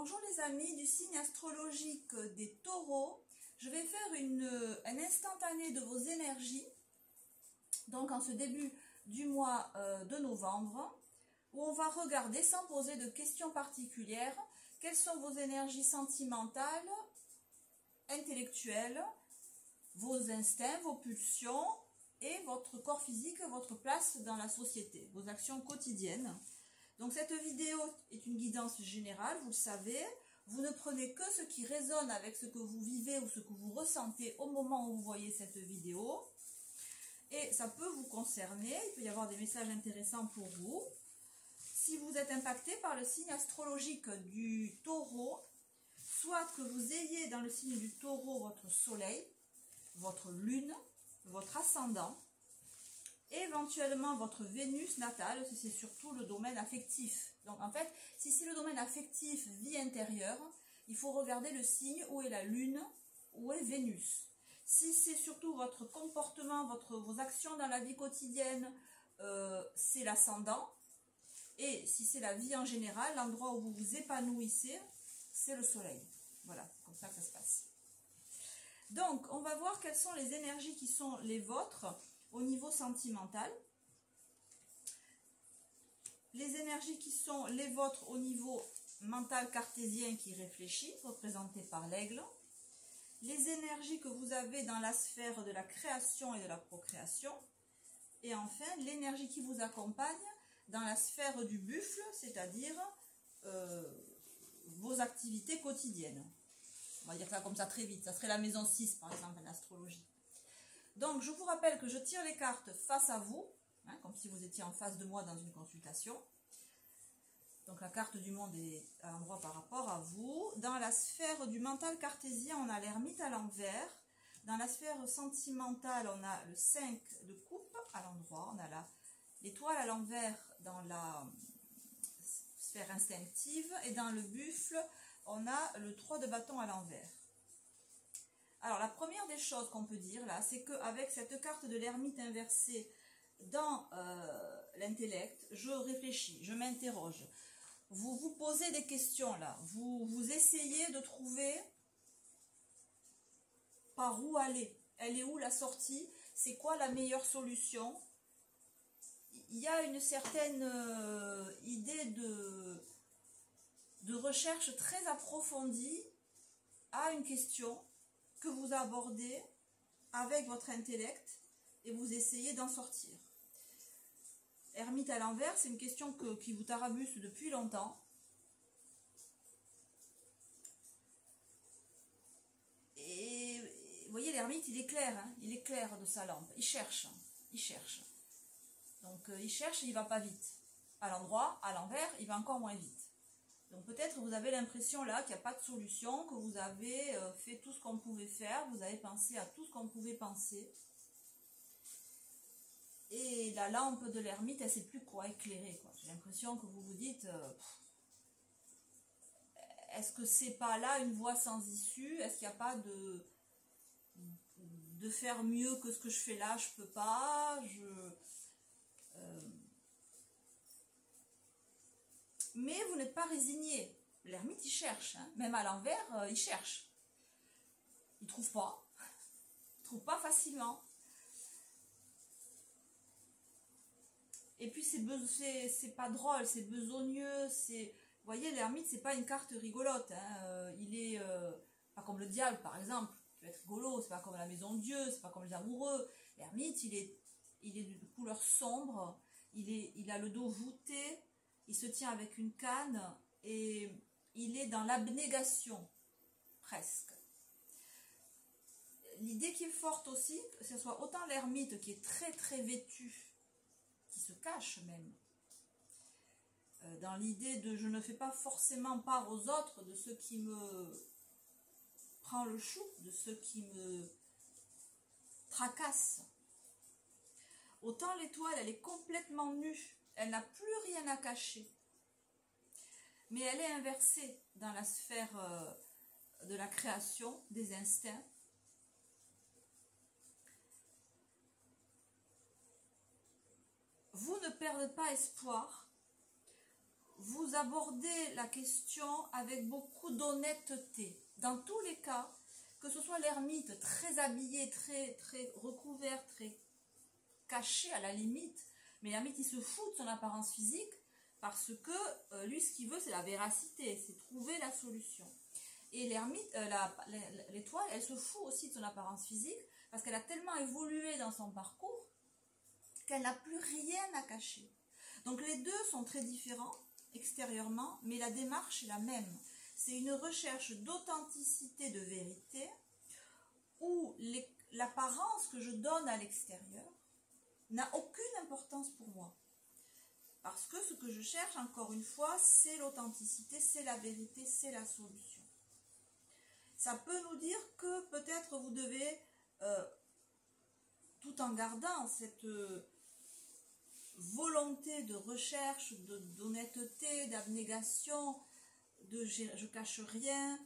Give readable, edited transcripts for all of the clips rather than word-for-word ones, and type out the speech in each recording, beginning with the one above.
Bonjour les amis du signe astrologique des taureaux. Je vais faire un instantané de vos énergies, donc en ce début du mois de novembre, où on va regarder sans poser de questions particulières, quelles sont vos énergies sentimentales, intellectuelles, vos instincts, vos pulsions et votre corps physique, votre place dans la société, vos actions quotidiennes. Donc cette vidéo est une guidance générale, vous le savez. Vous ne prenez que ce qui résonne avec ce que vous vivez ou ce que vous ressentez au moment où vous voyez cette vidéo. Et ça peut vous concerner, il peut y avoir des messages intéressants pour vous. Si vous êtes impacté par le signe astrologique du taureau, soit que vous ayez dans le signe du taureau votre soleil, votre lune, votre ascendant, éventuellement votre Vénus natale, si c'est surtout le domaine affectif. Donc en fait, si c'est le domaine affectif, vie intérieure, il faut regarder le signe où est la lune, où est Vénus. Si c'est surtout votre comportement, vos actions dans la vie quotidienne, c'est l'ascendant. Et si c'est la vie en général, l'endroit où vous vous épanouissez, c'est le soleil. Voilà, c'est comme ça que ça se passe. Donc, on va voir quelles sont les énergies qui sont les vôtres au niveau sentimental. Les énergies qui sont les vôtres au niveau mental cartésien qui réfléchit, représenté par l'aigle. Les énergies que vous avez dans la sphère de la création et de la procréation. Et enfin, l'énergie qui vous accompagne dans la sphère du buffle, c'est-à-dire vos activités quotidiennes. On va dire ça comme ça très vite. Ça serait la maison 6, par exemple, en astrologie. Donc, je vous rappelle que je tire les cartes face à vous, hein, comme si vous étiez en face de moi dans une consultation. Donc, la carte du monde est à l'endroit par rapport à vous. Dans la sphère du mental cartésien, on a l'ermite à l'envers. Dans la sphère sentimentale, on a le 5 de coupe à l'endroit. On a l'étoile à l'envers dans la sphère instinctive. Et dans le buffle, on a le 3 de bâton à l'envers. Alors, la première des choses qu'on peut dire là, c'est qu'avec cette carte de l'ermite inversée dans l'intellect, je réfléchis, je m'interroge. Vous vous posez des questions là, vous essayez de trouver par où aller. Elle est où la sortie? C'est quoi la meilleure solution? Il y a une certaine idée de recherche très approfondie à une question que vous abordez avec votre intellect et vous essayez d'en sortir. Ermite à l'envers, c'est une question qui vous tarabusse depuis longtemps. Et vous voyez, l'ermite, il est clair, hein, il est clair de sa lampe. Il cherche, il cherche. Donc, il cherche et il ne va pas vite. À l'endroit, à l'envers, il va encore moins vite. Donc peut-être vous avez l'impression là qu'il n'y a pas de solution, que vous avez fait tout ce qu'on pouvait faire, vous avez pensé à tout ce qu'on pouvait penser. Et la lampe de l'ermite, elle ne sait plus quoi éclairer. J'ai l'impression que vous vous dites, est-ce que c'est pas là une voie sans issue? Est-ce qu'il n'y a pas de faire mieux que ce que je fais là? Je peux pas, mais vous n'êtes pas résigné. L'ermite, il cherche. Hein. Même à l'envers, il cherche. Il ne trouve pas. Il ne trouve pas facilement. Et puis, c'est pas drôle, c'est besogneux. Vous voyez, l'ermite, c'est pas une carte rigolote. Hein. Il est pas comme le diable, par exemple, qui va être rigolo. C'est pas comme la maison de Dieu, c'est pas comme les amoureux. L'ermite, il est de couleur sombre. Il a le dos voûté. Il se tient avec une canne et il est dans l'abnégation, presque. L'idée qui est forte aussi, que ce soit autant l'ermite qui est très très vêtu, qui se cache même, dans l'idée de je ne fais pas forcément part aux autres de ce qui me prend le chou, de ce qui me tracasse. Autant l'étoile, elle est complètement nue. Elle n'a plus rien à cacher. Mais elle est inversée dans la sphère de la création, des instincts. Vous ne perdez pas espoir. vous abordez la question avec beaucoup d'honnêteté. Dans tous les cas, que ce soit l'ermite très habillé, très recouvert, très caché à la limite, mais l'ermite il se fout de son apparence physique parce que lui ce qu'il veut c'est la véracité, c'est trouver la solution. Et l'ermite, l'étoile, elle se fout aussi de son apparence physique parce qu'elle a tellement évolué dans son parcours qu'elle n'a plus rien à cacher. Donc les deux sont très différents extérieurement, mais la démarche est la même. C'est une recherche d'authenticité, de vérité, où l'apparence que je donne à l'extérieur n'a aucune importance pour moi. Parce que ce que je cherche, encore une fois, c'est l'authenticité, c'est la vérité, c'est la solution. Ça peut nous dire que peut-être vous devez, tout en gardant cette volonté de recherche, d'honnêteté, d'abnégation, de je cache rien,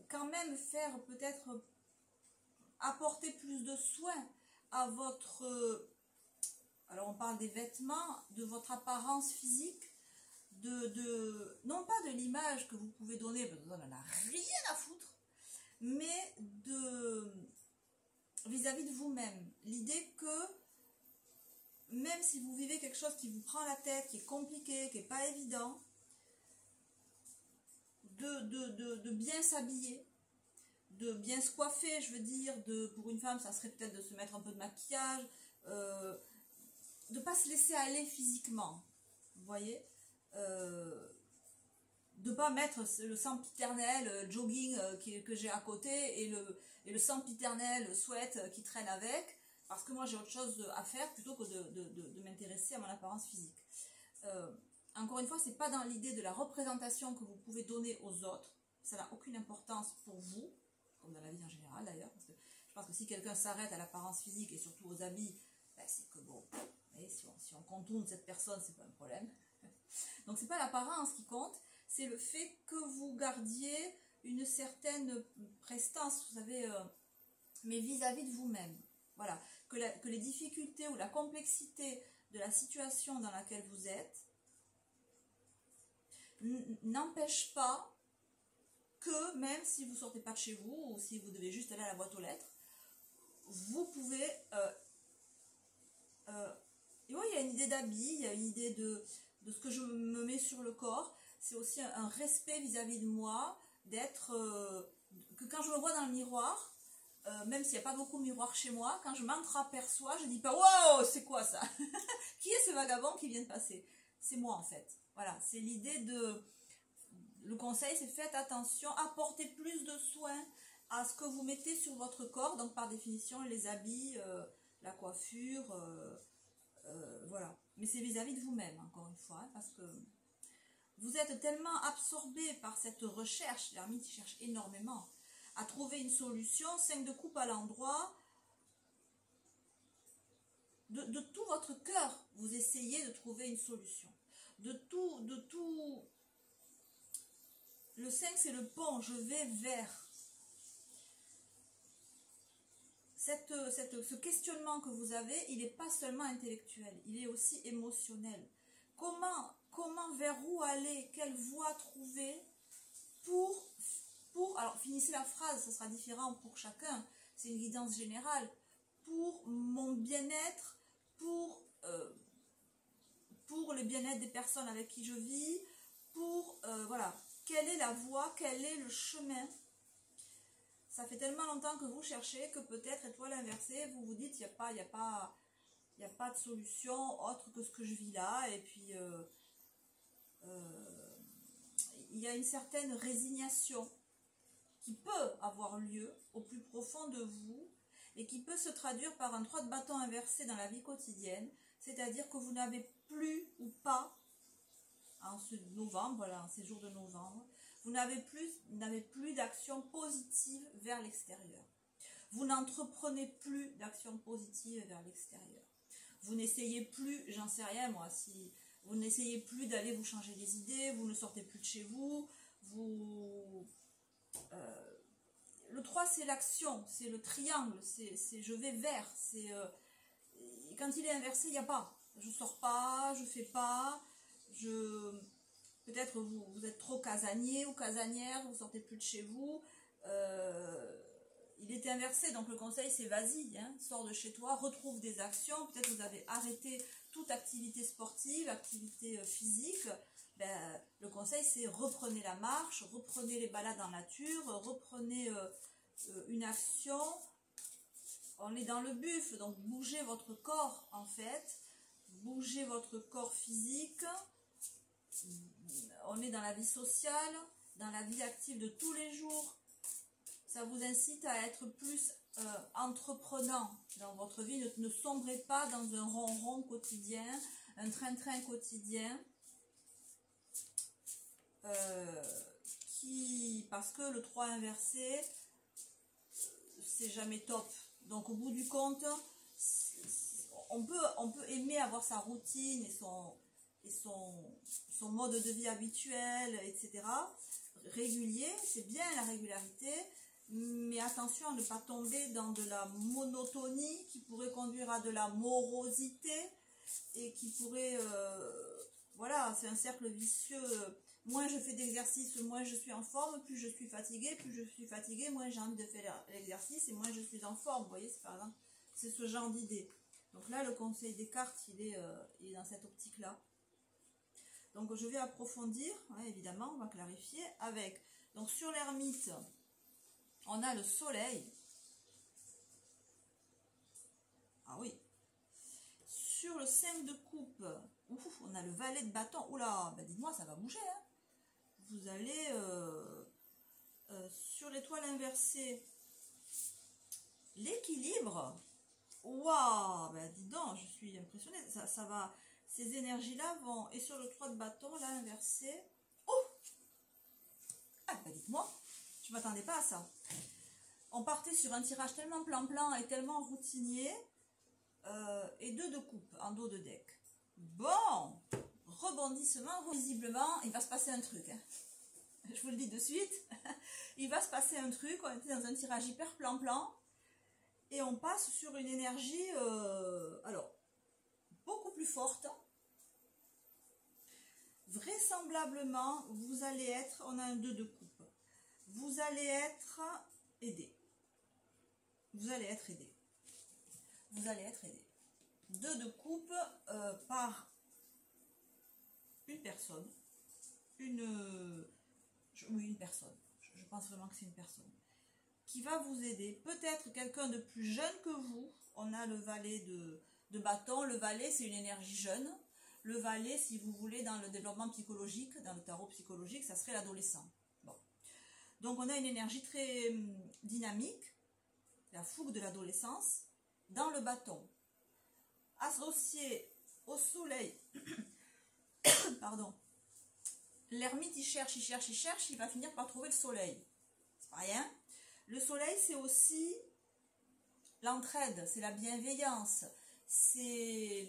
quand même faire peut-être apporter plus de soin à votre, alors on parle des vêtements, de votre apparence physique, non pas de l'image que vous pouvez donner, parce que ça n'en a rien à foutre, mais vis-à-vis de vous-même. L'idée que même si vous vivez quelque chose qui vous prend la tête, qui est compliqué, qui n'est pas évident, de bien s'habiller, de bien se coiffer, je veux dire, pour une femme, ça serait peut-être de se mettre un peu de maquillage, de ne pas se laisser aller physiquement, vous voyez, de ne pas mettre le sempiternel jogging que j'ai à côté et le sempiternel sweat qui traîne avec, parce que moi j'ai autre chose à faire plutôt que de m'intéresser à mon apparence physique. Encore une fois, c'est pas dans l'idée de la représentation que vous pouvez donner aux autres, ça n'a aucune importance pour vous, comme dans la vie en général d'ailleurs, parce que je pense que si quelqu'un s'arrête à l'apparence physique et surtout aux habits, ben c'est que bon, si on contourne cette personne, c'est pas un problème. Donc c'est pas l'apparence qui compte, c'est le fait que vous gardiez une certaine prestance, vous savez, mais vis-à-vis de vous-même. Voilà, que les difficultés ou la complexité de la situation dans laquelle vous êtes n'empêche pas que même si vous ne sortez pas de chez vous ou si vous devez juste aller à la boîte aux lettres, vous pouvez... et oui, il y a une idée d'habit, il y a une idée de ce que je me mets sur le corps. C'est aussi un respect vis-à-vis de moi, d'être... que quand je me vois dans le miroir, même s'il n'y a pas beaucoup de miroirs chez moi, quand je m'entraperçois, je ne dis pas « Wow, c'est quoi ça ?» Qui est ce vagabond qui vient de passer? C'est moi en fait. Voilà, c'est l'idée de... Le conseil, c'est faites attention, apportez plus de soin à ce que vous mettez sur votre corps. Donc par définition, les habits, la coiffure, voilà. Mais c'est vis-à-vis de vous-même, encore une fois, hein, parce que vous êtes tellement absorbé par cette recherche, l'ermite cherche énormément à trouver une solution, 5 de coupe à l'endroit, de tout votre cœur, vous essayez de trouver une solution. De tout, le 5 c'est le pont, je vais vers. Ce questionnement que vous avez, il n'est pas seulement intellectuel, il est aussi émotionnel. Comment, vers où aller, quelle voie trouver alors finissez la phrase, ce sera différent pour chacun, c'est une guidance générale, pour mon bien-être, pour le bien-être des personnes avec qui je vis, voilà, quelle est la voie, quel est le chemin. Ça fait tellement longtemps que vous cherchez que peut-être, étoile inversée, vous vous dites, il n'y a pas de solution autre que ce que je vis là, et puis il y a une certaine résignation qui peut avoir lieu au plus profond de vous et qui peut se traduire par un 3 de bâton inversé dans la vie quotidienne, c'est-à-dire que vous n'avez plus ou pas, en ce novembre, voilà, en ces jours de novembre, vous n'avez plus d'action positive vers l'extérieur. Vous n'entreprenez plus d'action positive vers l'extérieur. Vous n'essayez plus, j'en sais rien moi, si vous n'essayez plus d'aller vous changer les idées, vous ne sortez plus de chez vous, le 3 c'est l'action, c'est le triangle, c'est je vais vers, quand il est inversé, il n'y a pas. Je sors pas, je fais pas, Peut-être vous êtes trop casanier ou casanière, vous sortez plus de chez vous. Il était inversé, donc le conseil c'est vas-y, hein, sors de chez toi, retrouve des actions. Peut-être vous avez arrêté toute activité sportive, activité physique. Ben, le conseil c'est reprenez la marche, reprenez les balades en nature, reprenez une action. On est dans le buff, donc bougez votre corps en fait, bougez votre corps physique. On est dans la vie sociale, dans la vie active de tous les jours. Ça vous incite à être plus entreprenant dans votre vie. Ne sombrez pas dans un ronron quotidien, un train-train quotidien. Parce que le 3 inversé, c'est jamais top. Donc au bout du compte, on peut aimer avoir sa routine et son mode de vie habituel, etc. Régulier, c'est bien la régularité, mais attention à ne pas tomber dans de la monotonie qui pourrait conduire à de la morosité et qui pourrait... voilà, c'est un cercle vicieux. Moins je fais d'exercice, moins je suis en forme, plus je suis fatiguée, moins j'ai envie de faire l'exercice et moins je suis en forme. Vous voyez, par exemple, c'est ce genre d'idée. Donc là, le conseil des cartes, il est dans cette optique-là. Donc je vais approfondir, hein, évidemment, on va clarifier avec. Donc sur l'ermite, on a le soleil. Ah oui. Sur le 5 de coupe, ouf, on a le valet de bâton. Oula, ben dites-moi, ça va bouger. Hein. Vous allez sur l'étoile inversée, l'équilibre. Waouh, ben dis donc, je suis impressionnée. Ça va, ces énergies-là vont. Et sur le 3 de bâton, là inversé. Oh, ah, ben dites-moi, je ne m'attendais pas à ça. On partait sur un tirage tellement plan-plan et tellement routinier. Et 2 de coupe en dos de deck. Bon, rebondissement, visiblement, il va se passer un truc. Hein. Je vous le dis de suite, il va se passer un truc. On était dans un tirage hyper plan-plan et on passe sur une énergie, alors, beaucoup plus forte. Vraisemblablement, vous allez être, on a un 2 de coupe, vous allez être aidé. Vous allez être aidé. Vous allez être aidé. 2 de coupe par une personne. Oui, une personne. Je pense vraiment que c'est une personne. Qui va vous aider. Peut-être quelqu'un de plus jeune que vous. On a le valet de bâton. Le valet, c'est une énergie jeune. Le valet, si vous voulez, dans le développement psychologique, dans le tarot psychologique, ça serait l'adolescent. Bon. Donc, on a une énergie très dynamique. La fougue de l'adolescence. Dans le bâton. Associé au soleil, pardon, l'ermite il cherche, il va finir par trouver le soleil. C'est pas rien. Le soleil c'est aussi l'entraide, c'est la bienveillance, c'est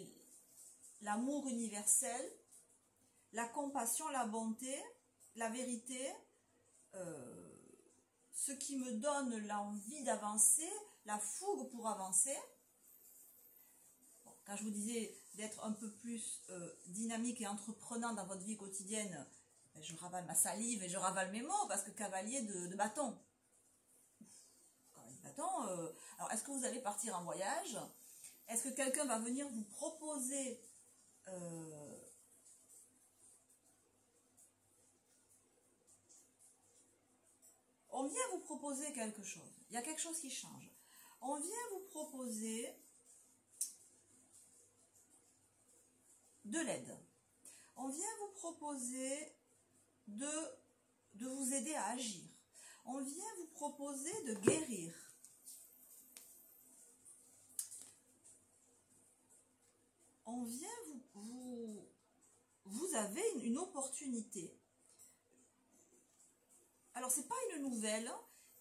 l'amour universel, la compassion, la bonté, la vérité, ce qui me donne l'envie d'avancer, la fougue pour avancer. Quand je vous disais d'être un peu plus dynamique et entreprenant dans votre vie quotidienne, ben je ravale ma salive et je ravale mes mots parce que cavalier de bâton. Cavalier de bâton, alors est-ce que vous allez partir en voyage? Est-ce que quelqu'un va venir vous proposer on vient vous proposer quelque chose. Il y a quelque chose qui change. On vient vous proposer de l'aide. On vient vous proposer de vous aider à agir. On vient vous proposer de guérir. On vient vous avez une opportunité. Alors, c'est pas une nouvelle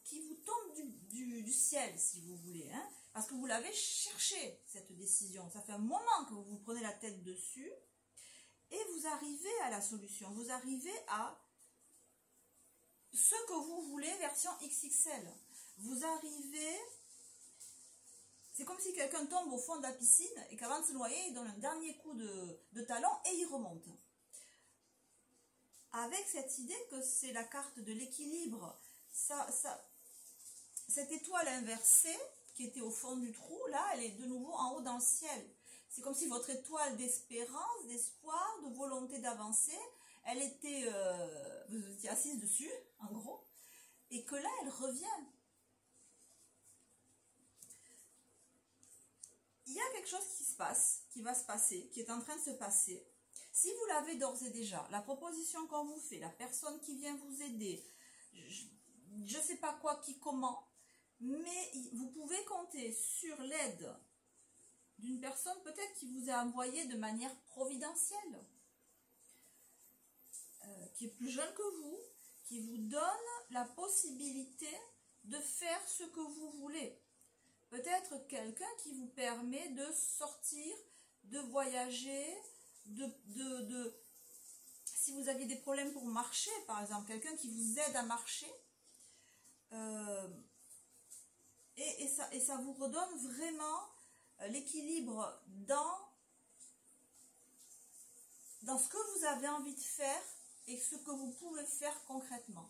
qui vous tombe du ciel, si vous voulez, hein, parce que vous l'avez cherché, cette décision. Ça fait un moment que vous vous prenez la tête dessus et vous arrivez à la solution. Vous arrivez à ce que vous voulez, version XXL. Vous arrivez... C'est comme si quelqu'un tombe au fond de la piscine et qu'avant de se noyer, il donne un dernier coup de talon et il remonte. avec cette idée que c'est la carte de l'équilibre. Cette étoile inversée qui était au fond du trou, là, elle est de nouveau en haut dans le ciel. C'est comme si votre étoile d'espérance, d'espoir, de volonté d'avancer, elle était, vous étiez assise dessus, en gros, et que là, elle revient. Il y a quelque chose qui se passe, qui va se passer, qui est en train de se passer. Si vous l'avez d'ores et déjà, la proposition qu'on vous fait, la personne qui vient vous aider, je ne sais pas quoi, qui, comment, mais vous pouvez compter sur l'aide d'une personne peut-être qui vous a envoyé de manière providentielle, qui est plus jeune que vous, qui vous donne la possibilité de faire ce que vous voulez. Peut-être quelqu'un qui vous permet de sortir, de voyager, si vous aviez des problèmes pour marcher, par exemple, quelqu'un qui vous aide à marcher, et ça vous redonne vraiment l'équilibre dans ce que vous avez envie de faire et ce que vous pouvez faire concrètement.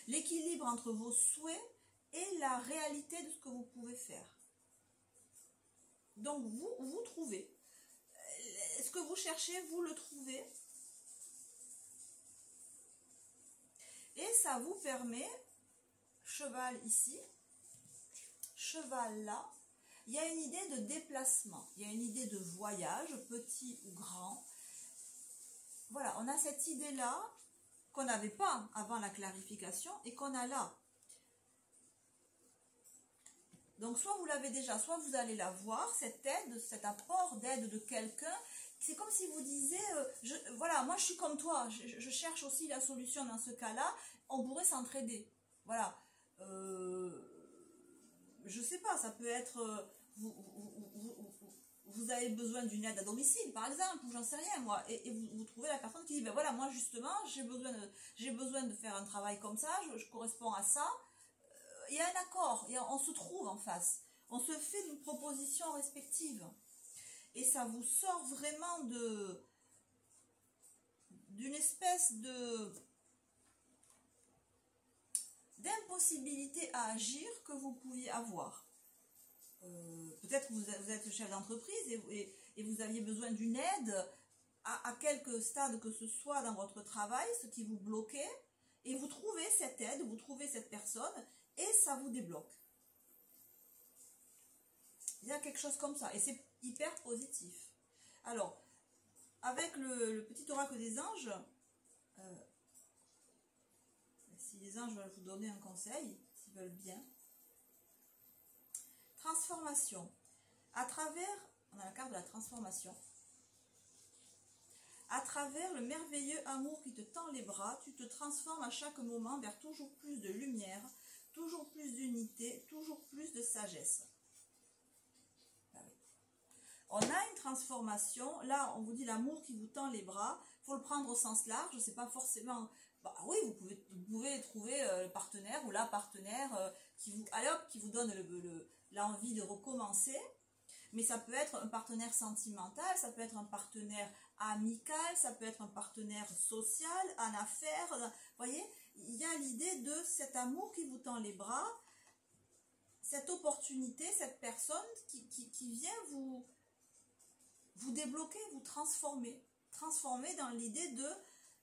L'équilibre entre vos souhaits et la réalité de ce que vous pouvez faire. Donc vous trouvez. Ce que vous cherchez, vous le trouvez. Et ça vous permet, cheval ici, cheval là, il y a une idée de déplacement, il y a une idée de voyage, petit ou grand. Voilà, on a cette idée-là qu'on n'avait pas avant la clarification et qu'on a là. Donc soit vous l'avez déjà, soit vous allez la voir, cette aide, cet apport d'aide de quelqu'un. C'est comme si vous disiez, voilà, moi je suis comme toi, je cherche aussi la solution dans ce cas-là, on pourrait s'entraider. Voilà. Je sais pas, ça peut être, vous avez besoin d'une aide à domicile, par exemple, ou j'en sais rien, moi, et vous trouvez la personne qui dit, ben voilà, moi justement, j'ai besoin de faire un travail comme ça, je corresponds à ça. Il y a un accord, on se trouve en face, on se fait une proposition respective, et ça vous sort vraiment d'une espèce d'impossibilité à agir que vous pouviez avoir. Peut-être que vous êtes chef d'entreprise et vous aviez besoin d'une aide à quelque stade que ce soit dans votre travail, ce qui vous bloquait, et vous trouvez cette aide, vous trouvez cette personne, et ça vous débloque. Il y a quelque chose comme ça, et c'est hyper positif. Alors, avec le petit oracle des anges, si les anges veulent vous donner un conseil, s'ils veulent bien, transformation. À travers, on a la carte de la transformation, à travers le merveilleux amour qui te tend les bras, tu te transformes à chaque moment vers toujours plus de lumière, toujours plus d'unité, toujours plus de sagesse. On a une transformation, là on vous dit l'amour qui vous tend les bras, il faut le prendre au sens large, c'est pas forcément, bah oui vous pouvez trouver le partenaire ou la partenaire qui vous donne l'envie de recommencer, mais ça peut être un partenaire sentimental, ça peut être un partenaire amical, ça peut être un partenaire social, en affaires, vous voyez, il y a l'idée de cet amour qui vous tend les bras, cette opportunité, cette personne qui vient vous débloquer, vous transformer dans l'idée de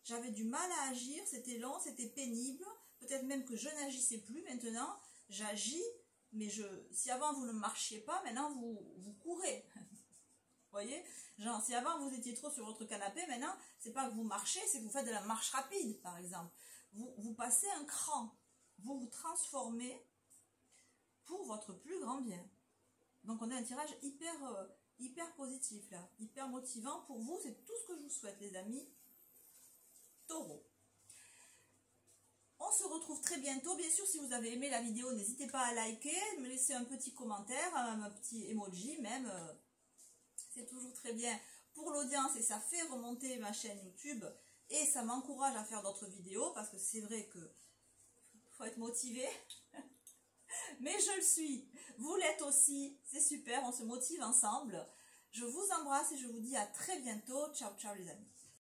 j'avais du mal à agir, c'était long, c'était pénible, peut-être même que je n'agissais plus, maintenant j'agis, mais si avant vous ne marchiez pas, maintenant vous courez. Vous voyez, genre si avant vous étiez trop sur votre canapé, maintenant c'est pas que vous marchez, c'est que vous faites de la marche rapide par exemple. Vous passez un cran, vous transformez pour votre plus grand bien. Donc on a un tirage hyper positif là, hyper motivant pour vous, c'est tout ce que je vous souhaite les amis Taureau. On se retrouve très bientôt, bien sûr si vous avez aimé la vidéo, n'hésitez pas à liker, me laisser un petit commentaire, un petit emoji même, c'est toujours très bien pour l'audience et ça fait remonter ma chaîne YouTube et ça m'encourage à faire d'autres vidéos parce que c'est vrai que faut être motivé. Mais je le suis, vous l'êtes aussi, c'est super, on se motive ensemble. Je vous embrasse et je vous dis à très bientôt. Ciao, ciao les amis.